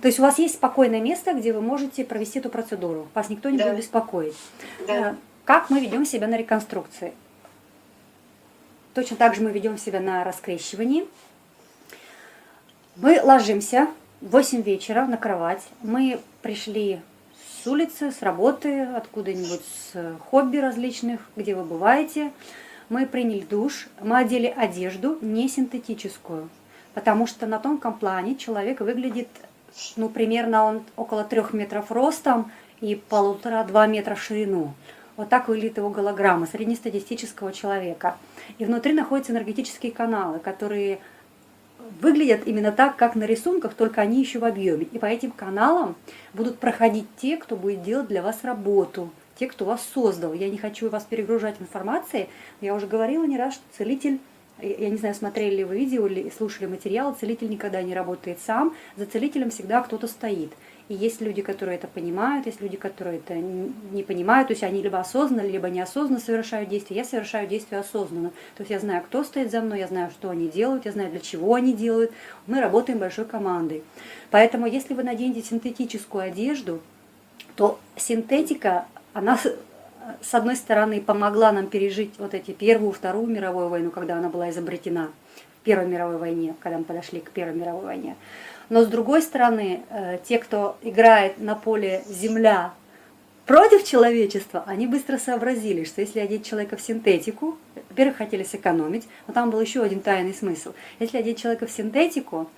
То есть у вас есть спокойное место, где вы можете провести эту процедуру, вас никто не будет беспокоить. Да. Как мы ведем себя на реконструкции? Точно так же мы ведем себя на раскрещивании. Мы ложимся в 8 вечера на кровать. Мы пришли с улицы, с работы, откуда-нибудь с хобби различных, где вы бываете. Мы приняли душ, мы одели одежду не синтетическую, потому что на тонком плане человек выглядит, ну, примерно он около 3 метров ростом и 1,5-2 метра в ширину. Вот так выглядит его голограмма среднестатистического человека. И внутри находятся энергетические каналы, которые выглядят именно так, как на рисунках, только они еще в объеме. И по этим каналам будут проходить те, кто будет делать для вас работу, те, кто вас создал. Я не хочу вас перегружать информацией. Я уже говорила не раз, что целитель, я не знаю, смотрели ли вы видео или слушали материал, целитель никогда не работает сам, за целителем всегда кто-то стоит. И есть люди, которые это понимают, есть люди, которые это не понимают, то есть они либо осознанно, либо неосознанно совершают действия. Я совершаю действия осознанно. То есть я знаю, кто стоит за мной, я знаю, что они делают, я знаю, для чего они делают. Мы работаем большой командой. Поэтому если вы наденете синтетическую одежду, то синтетика, она, с одной стороны, помогла нам пережить вот эти Первую, Вторую мировую войну, когда она была изобретена, в Первой мировой войне, когда мы подошли к Первой мировой войне. Но с другой стороны, те, кто играет на поле земля против человечества, они быстро сообразили, что если одеть человека в синтетику, во-первых, хотели сэкономить, но там был еще один тайный смысл. Если одеть человека в синтетику,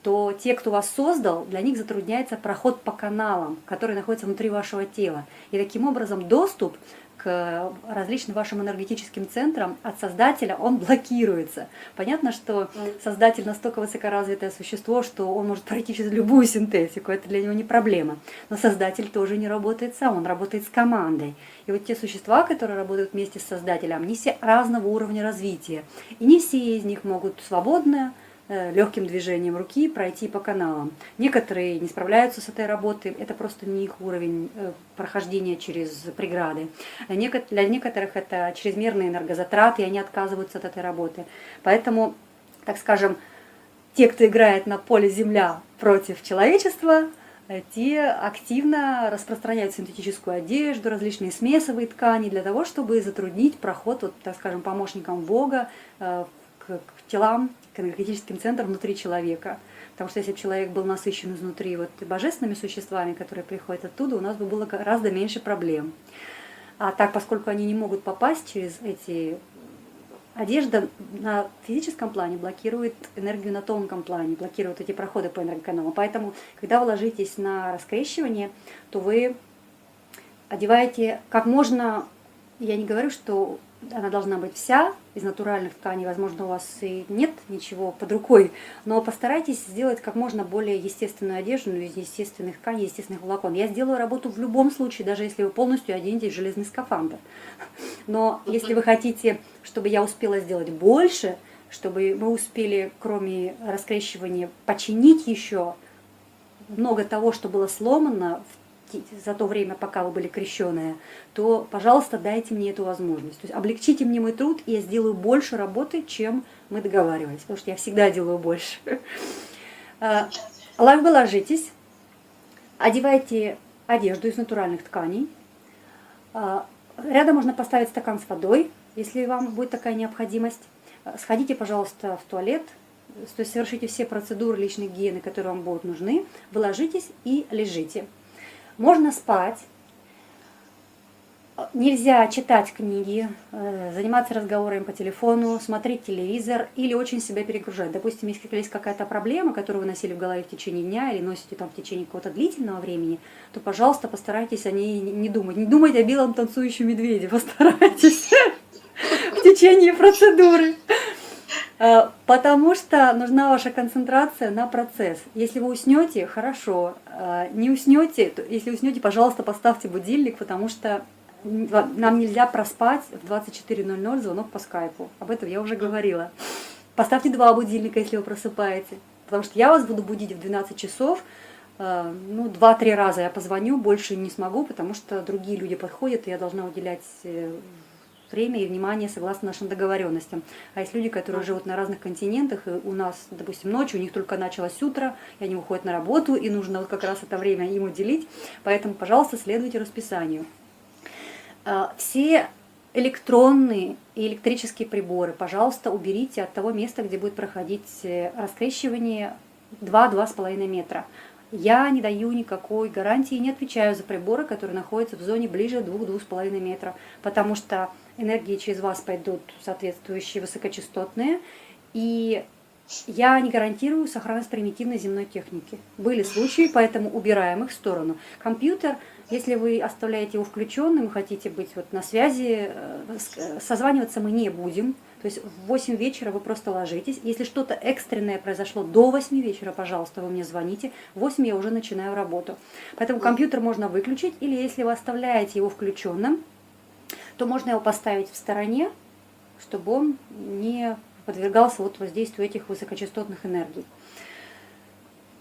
то те, кто вас создал, для них затрудняется проход по каналам, которые находятся внутри вашего тела. И таким образом доступ к различным вашим энергетическим центрам от Создателя, он блокируется. Понятно, что Создатель настолько высокоразвитое существо, что он может пройти через любую синтетику, это для него не проблема. Но Создатель тоже не работает сам, он работает с командой. И вот те существа, которые работают вместе с Создателем, они все разного уровня развития. И не все из них могут свободно, легким движением руки пройти по каналам. Некоторые не справляются с этой работой, это просто не их уровень прохождения через преграды. Для некоторых это чрезмерные энергозатраты, и они отказываются от этой работы. Поэтому, так скажем, те, кто играет на поле земля против человечества, те активно распространяют синтетическую одежду, различные смесовые ткани для того, чтобы затруднить проход, вот, так скажем, помощникам Бога к телам, к энергетическим центрам внутри человека. Потому что если бы человек был насыщен изнутри вот божественными существами, которые приходят оттуда, у нас бы было гораздо меньше проблем. А так, поскольку они не могут попасть через эти... Одежда на физическом плане блокирует энергию на тонком плане, блокирует эти проходы по энергоканалам. Поэтому, когда вы ложитесь на раскрещивание, то вы одеваете как можно... Я не говорю, что она должна быть вся из натуральных тканей, возможно, у вас и нет ничего под рукой, но постарайтесь сделать как можно более естественную одежду из естественных тканей, естественных волокон. Я сделаю работу в любом случае, даже если вы полностью оденете железный скафандр. Но если вы хотите, чтобы я успела сделать больше, чтобы мы успели, кроме раскрещивания, починить еще много того, что было сломано за то время, пока вы были крещеные, то, пожалуйста, дайте мне эту возможность. То есть облегчите мне мой труд, и я сделаю больше работы, чем мы договаривались, потому что я всегда делаю больше. Вы ложитесь, одевайте одежду из натуральных тканей. Рядом можно поставить стакан с водой, если вам будет такая необходимость. Сходите, пожалуйста, в туалет, то есть совершите все процедуры личной гигиены, которые вам будут нужны. Вы ложитесь и лежите. Можно спать, нельзя читать книги, заниматься разговорами по телефону, смотреть телевизор или очень себя перегружать. Допустим, если есть какая-то проблема, которую вы носили в голове в течение дня или носите там в течение какого-то длительного времени, то, пожалуйста, постарайтесь о ней не думать. Не думайте о белом танцующем медведе, постарайтесь в течение процедуры. Потому что нужна ваша концентрация на процесс. Если вы уснете, хорошо. Не уснете, если уснете, пожалуйста, поставьте будильник, потому что нам нельзя проспать в 24:00 звонок по скайпу. Об этом я уже говорила. Поставьте 2 будильника, если вы просыпаете. Потому что я вас буду будить в 12 часов. 2-3 раза я позвоню, больше не смогу, потому что другие люди подходят, и я должна уделять время и внимание согласно нашим договоренностям. А есть люди, которые живут на разных континентах, и у нас, допустим, ночь, у них только началось утро, и они уходят на работу, и нужно вот как раз это время им уделить. Поэтому, пожалуйста, следуйте расписанию. Все электронные и электрические приборы, пожалуйста, уберите от того места, где будет проходить раскрещивание 2-2,5 метра. Я не даю никакой гарантии, не отвечаю за приборы, которые находятся в зоне ближе 2-2,5 метра, потому что энергии через вас пойдут соответствующие высокочастотные, и я не гарантирую сохранность примитивной земной техники. Были случаи, поэтому убираем их в сторону. Компьютер, если вы оставляете его включенным, хотите быть вот на связи, созваниваться мы не будем. То есть в 8 вечера вы просто ложитесь. Если что-то экстренное произошло до 8 вечера, пожалуйста, вы мне звоните. В 8 я уже начинаю работу. Поэтому компьютер можно выключить, или если вы оставляете его включенным, то можно его поставить в стороне, чтобы он не подвергался вот воздействию этих высокочастотных энергий.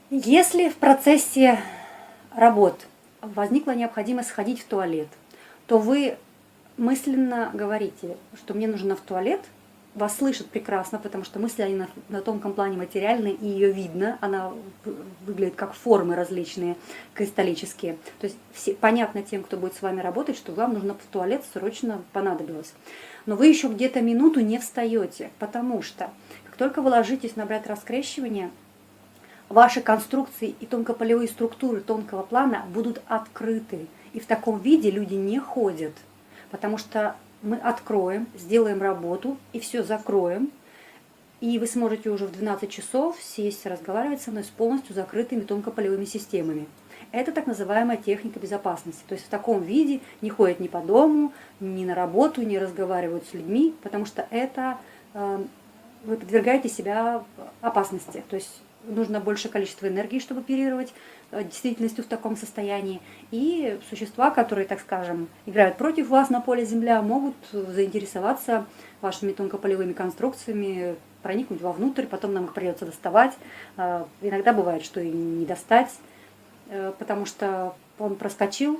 Если в процессе работ возникла необходимость сходить в туалет, то вы мысленно говорите, что мне нужно в туалет. Вас слышат прекрасно, потому что мысли они на тонком плане материальные, и ее видно, она выглядит как формы различные, кристаллические. То есть понятно тем, кто будет с вами работать, что вам нужно в туалет срочно понадобилось. Но вы еще где-то минуту не встаете, потому что как только вы ложитесь на брать раскрещивание, ваши конструкции и тонкополевые структуры тонкого плана будут открыты. И в таком виде люди не ходят, потому что мы откроем, сделаем работу и все закроем. И вы сможете уже в 12 часов сесть и разговаривать со мной с полностью закрытыми тонкополевыми системами. Это так называемая техника безопасности. То есть в таком виде не ходят ни по дому, ни на работу, не разговаривают с людьми, потому что это вы подвергаете себя опасности. То есть нужно большее количество энергии, чтобы оперировать действительностью в таком состоянии. И существа, которые, так скажем, играют против вас на поле Земля, могут заинтересоваться вашими тонкополевыми конструкциями, проникнуть вовнутрь, потом нам их придется доставать. Иногда бывает, что и не достать, потому что он проскочил,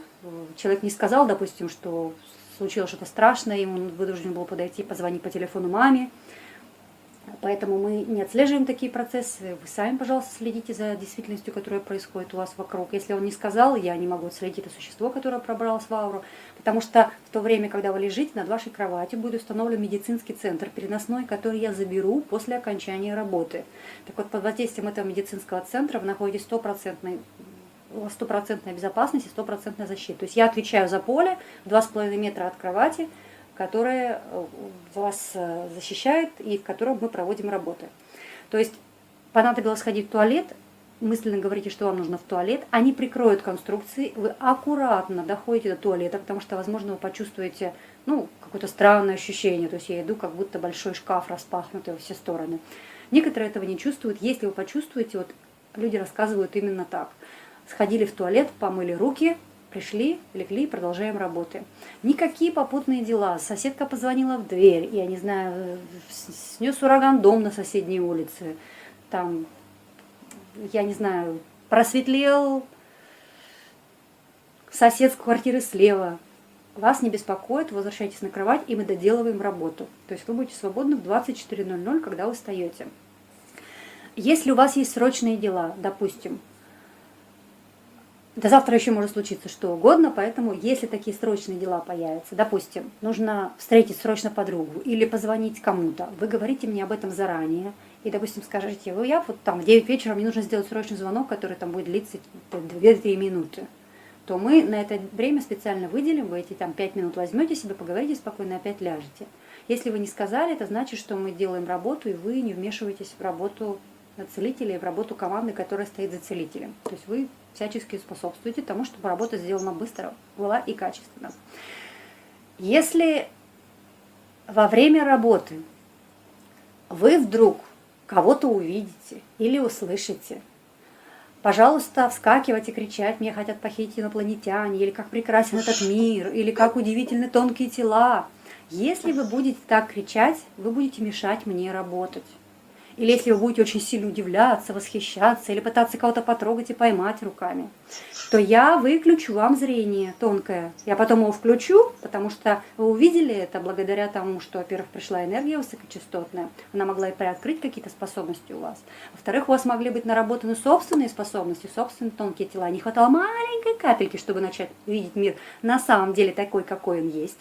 человек не сказал, допустим, что случилось что-то страшное, ему вынужден был подойти, позвонить по телефону маме. Поэтому мы не отслеживаем такие процессы. Вы сами, пожалуйста, следите за действительностью, которая происходит у вас вокруг. Если он не сказал, я не могу отследить это существо, которое пробралось в ауру. Потому что в то время, когда вы лежите, над вашей кроватью будет установлен медицинский центр переносной, который я заберу после окончания работы. Так вот, под воздействием этого медицинского центра вы находитесь в стопроцентной безопасности, стопроцентной защиты. То есть я отвечаю за поле 2,5 метра от кровати, которая вас защищает и в котором мы проводим работы. То есть понадобилось ходить в туалет, мысленно говорите, что вам нужно в туалет, они прикроют конструкции, вы аккуратно доходите до туалета, потому что, возможно, вы почувствуете какое-то странное ощущение, то есть я иду, как будто большой шкаф распахнутый во все стороны. Некоторые этого не чувствуют, если вы почувствуете, вот люди рассказывают именно так. Сходили в туалет, помыли руки, пришли, легли, продолжаем работы. Никакие попутные дела. Соседка позвонила в дверь, я не знаю, снес ураган дом на соседней улице. Там, я не знаю, просветлел сосед с квартиры слева. Вас не беспокоит, возвращайтесь на кровать, и мы доделываем работу. То есть вы будете свободны в 24:00, когда вы встаете. Если у вас есть срочные дела, допустим, до завтра еще может случиться что угодно, поэтому если такие срочные дела появятся, допустим, нужно встретить срочно подругу или позвонить кому-то, вы говорите мне об этом заранее, и, допустим, скажете, я вот там в 9 вечера, мне нужно сделать срочный звонок, который там будет длиться 2-3 минуты, то мы на это время специально выделим, вы эти там 5 минут возьмете себе, поговорите спокойно и опять ляжете. Если вы не сказали, это значит, что мы делаем работу, и вы не вмешиваетесь в работу целителя и в работу команды, которая стоит за целителем. То есть вы всячески способствуете тому, чтобы работа сделана быстро, была и качественно. Если во время работы вы вдруг кого-то увидите или услышите, пожалуйста, вскакивать и кричать, меня хотят похитить инопланетяне, или как прекрасен этот мир, или как удивительны тонкие тела. Если вы будете так кричать, вы будете мешать мне работать. Или если вы будете очень сильно удивляться, восхищаться, или пытаться кого-то потрогать и поймать руками, то я выключу вам зрение тонкое. Я потом его включу, потому что вы увидели это благодаря тому, что, во-первых, пришла энергия высокочастотная, она могла и приоткрыть какие-то способности у вас. Во-вторых, у вас могли быть наработаны собственные способности, собственные тонкие тела. Не хватало маленькой капельки, чтобы начать видеть мир на самом деле такой, какой он есть.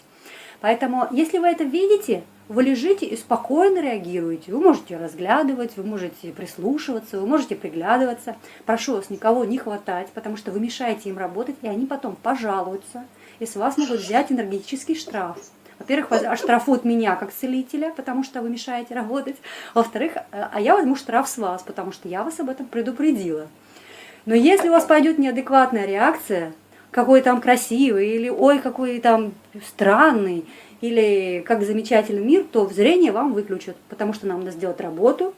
Поэтому, если вы это видите, вы лежите и спокойно реагируете. Вы можете разглядывать, вы можете прислушиваться, вы можете приглядываться. Прошу вас никого не хватать, потому что вы мешаете им работать, и они потом пожалуются, и с вас могут взять энергетический штраф. Во-первых, вас оштрафуют меня как целителя, потому что вы мешаете работать. Во-вторых, а я возьму штраф с вас, потому что я вас об этом предупредила. Но если у вас пойдет неадекватная реакция, какой там красивый, или ой, какой там странный, или как замечательный мир, то зрение вам выключат, потому что нам надо сделать работу.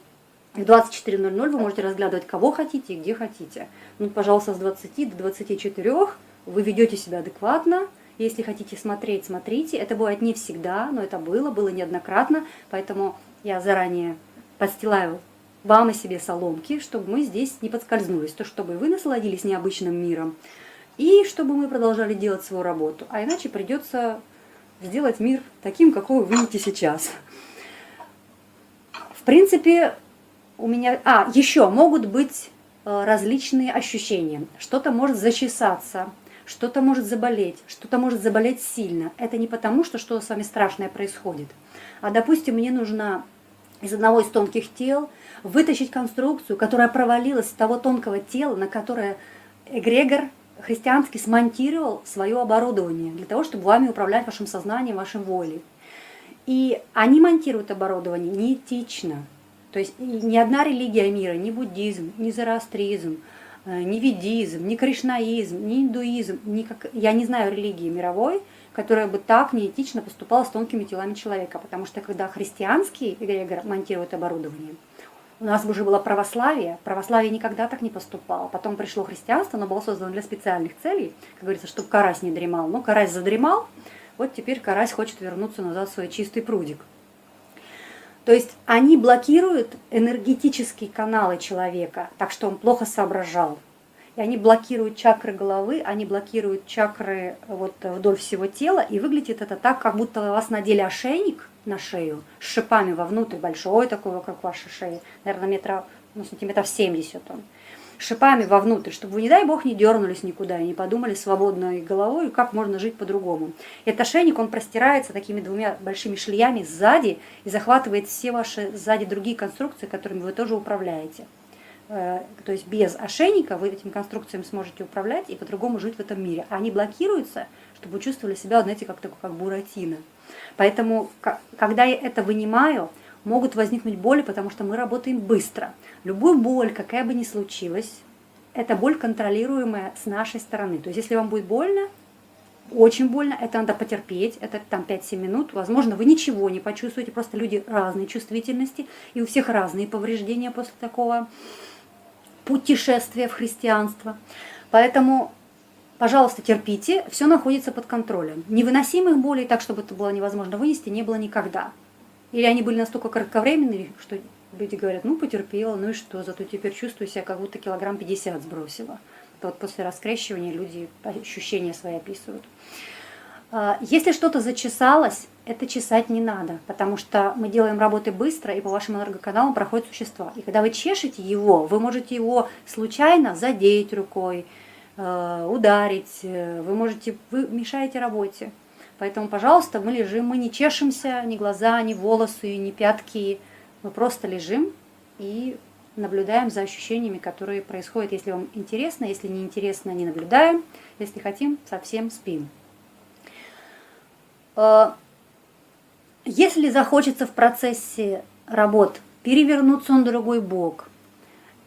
В 24:00 вы можете разглядывать кого хотите и где хотите. Ну, пожалуйста, с 20 до 24 вы ведете себя адекватно. Если хотите смотреть, смотрите. Это бывает не всегда, но это было неоднократно. Поэтому я заранее подстилаю вам и себе соломки, чтобы мы здесь не подскользнулись, то чтобы вы насладились необычным миром, и чтобы мы продолжали делать свою работу. А иначе придется сделать мир таким, какой вы видите сейчас. В принципе, у меня... еще могут быть различные ощущения. Что-то может зачесаться, что-то может заболеть сильно. Это не потому, что что-то с вами страшное происходит. А, допустим, мне нужно из одного из тонких тел вытащить конструкцию, которая провалилась с того тонкого тела, на которое эгрегор христианский смонтировал свое оборудование для того, чтобы вами управлять вашим сознанием, вашей волей. И они монтируют оборудование неэтично. То есть ни одна религия мира, ни буддизм, ни зороастризм, ни ведизм, ни кришнаизм, ни индуизм, я не знаю религии мировой, которая бы так неэтично поступала с тонкими телами человека. Потому что когда христианский эгрегор монтирует оборудование, у нас уже было православие никогда так не поступало. Потом пришло христианство, оно было создано для специальных целей, как говорится, чтобы карась не дремал. Но карась задремал, вот теперь карась хочет вернуться назад в свой чистый прудик. То есть они блокируют энергетические каналы человека, так что он плохо соображал. И они блокируют чакры головы, они блокируют чакры вот вдоль всего тела, и выглядит это так, как будто у вас надели ошейник на шею с шипами вовнутрь, большой такой вокруг вашей шеи, наверное, сантиметров 70 он, шипами вовнутрь, чтобы вы, не дай бог, не дернулись никуда и не подумали свободной головой, как можно жить по-другому. Этот ошейник, он простирается такими двумя большими шлеями сзади и захватывает все ваши сзади другие конструкции, которыми вы тоже управляете. То есть без ошейника вы этими конструкциями сможете управлять и по-другому жить в этом мире. А они блокируются, чтобы вы чувствовали себя, знаете, как Буратино. Поэтому, когда я это вынимаю, могут возникнуть боли, потому что мы работаем быстро. Любую боль, какая бы ни случилась, это боль, контролируемая с нашей стороны. То есть, если вам будет больно, очень больно, это надо потерпеть, это там 5-7 минут. Возможно, вы ничего не почувствуете, просто люди разной чувствительности, и у всех разные повреждения после такого путешествия в христианство. Поэтому, пожалуйста, терпите, все находится под контролем. Невыносимых болей, так, чтобы это было невозможно вынести, не было никогда. Или они были настолько кратковременные, что люди говорят, ну, потерпела, ну и что, зато теперь чувствую себя, как будто килограмм 50 сбросила. Это вот после раскрещивания люди ощущения свои описывают. Если что-то зачесалось, это чесать не надо, потому что мы делаем работы быстро, и по вашим энергоканалам проходят существа. И когда вы чешете его, вы можете его случайно задеть рукой, ударить, вы мешаете работе. Поэтому, пожалуйста, мы лежим, мы не чешемся, ни глаза, ни волосы, ни пятки. Мы просто лежим и наблюдаем за ощущениями, которые происходят. Если вам интересно, если не интересно, не наблюдаем. Если хотим, совсем спим. Если захочется в процессе работ перевернуться на другой бок,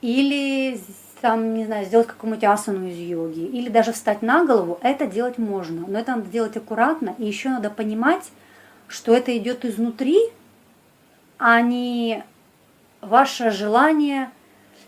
или там, не знаю, сделать какую-нибудь асану из йоги, или даже встать на голову, это делать можно. Но это надо делать аккуратно, и еще надо понимать, что это идет изнутри, а не ваше желание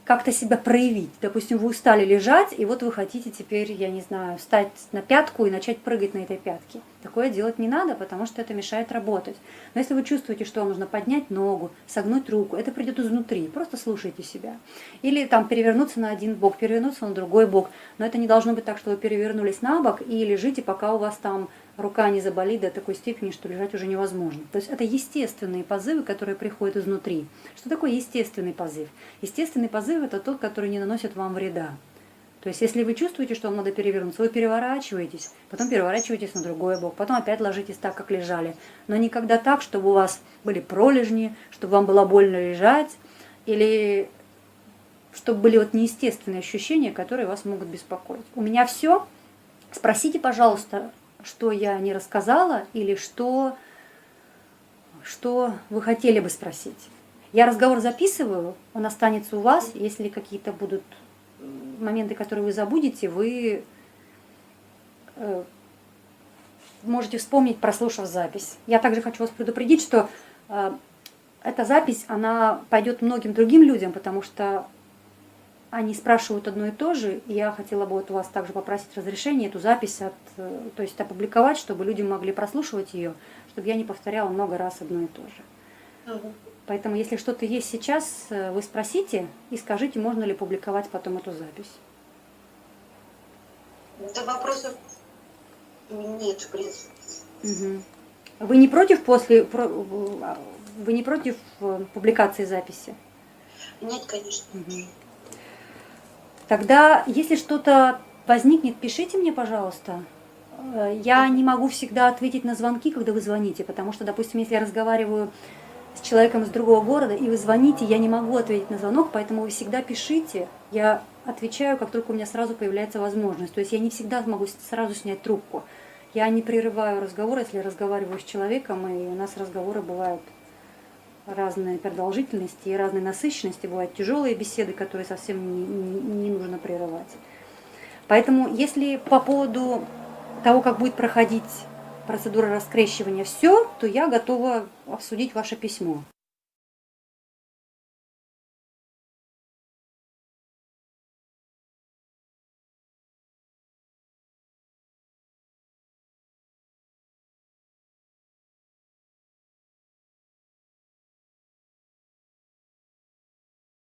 как-то себя проявить. Допустим, вы устали лежать, и вот вы хотите теперь, я не знаю, встать на пятку и начать прыгать на этой пятке. Такое делать не надо, потому что это мешает работать. Но если вы чувствуете, что вам нужно поднять ногу, согнуть руку, это придет изнутри, просто слушайте себя. Или там перевернуться на один бок, перевернуться на другой бок. Но это не должно быть так, что вы перевернулись на бок и лежите, пока у вас там рука не заболит до такой степени, что лежать уже невозможно. То есть это естественные позывы, которые приходят изнутри. Что такое естественный позыв? Естественный позыв – это тот, который не наносит вам вреда. То есть, если вы чувствуете, что вам надо перевернуться, вы переворачиваетесь, потом переворачиваетесь на другой бок, потом опять ложитесь так, как лежали. Но никогда так, чтобы у вас были пролежни, чтобы вам было больно лежать, или чтобы были вот неестественные ощущения, которые вас могут беспокоить. У меня все. Спросите, пожалуйста, что я не рассказала, или что вы хотели бы спросить. Я разговор записываю, он останется у вас, если какие-то будут моменты, которые вы забудете, вы можете вспомнить, прослушав запись. Я также хочу вас предупредить, что эта запись, она пойдет многим другим людям, потому что они спрашивают одно и то же, и я хотела бы вот у вас также попросить разрешения эту запись то есть опубликовать, чтобы люди могли прослушивать ее, чтобы я не повторяла много раз одно и то же. Поэтому, если что-то есть сейчас, вы спросите и скажите, можно ли публиковать потом эту запись. Да вопросов нет, в принципе. Угу. Вы не против публикации записи? Нет, конечно. Угу. Тогда, если что-то возникнет, пишите мне, пожалуйста. Я не могу всегда ответить на звонки, когда вы звоните, потому что, допустим, если я разговариваю с человеком из другого города, и вы звоните, я не могу ответить на звонок, поэтому вы всегда пишите. Я отвечаю, как только у меня сразу появляется возможность. То есть я не всегда могу сразу снять трубку. Я не прерываю разговор, если я разговариваю с человеком, и у нас разговоры бывают разной продолжительности и разной насыщенности. Бывают тяжелые беседы, которые совсем не нужно прерывать. Поэтому, если по поводу того, как будет проходить процедура раскрещивания, все, то я готова обсудить ваше письмо.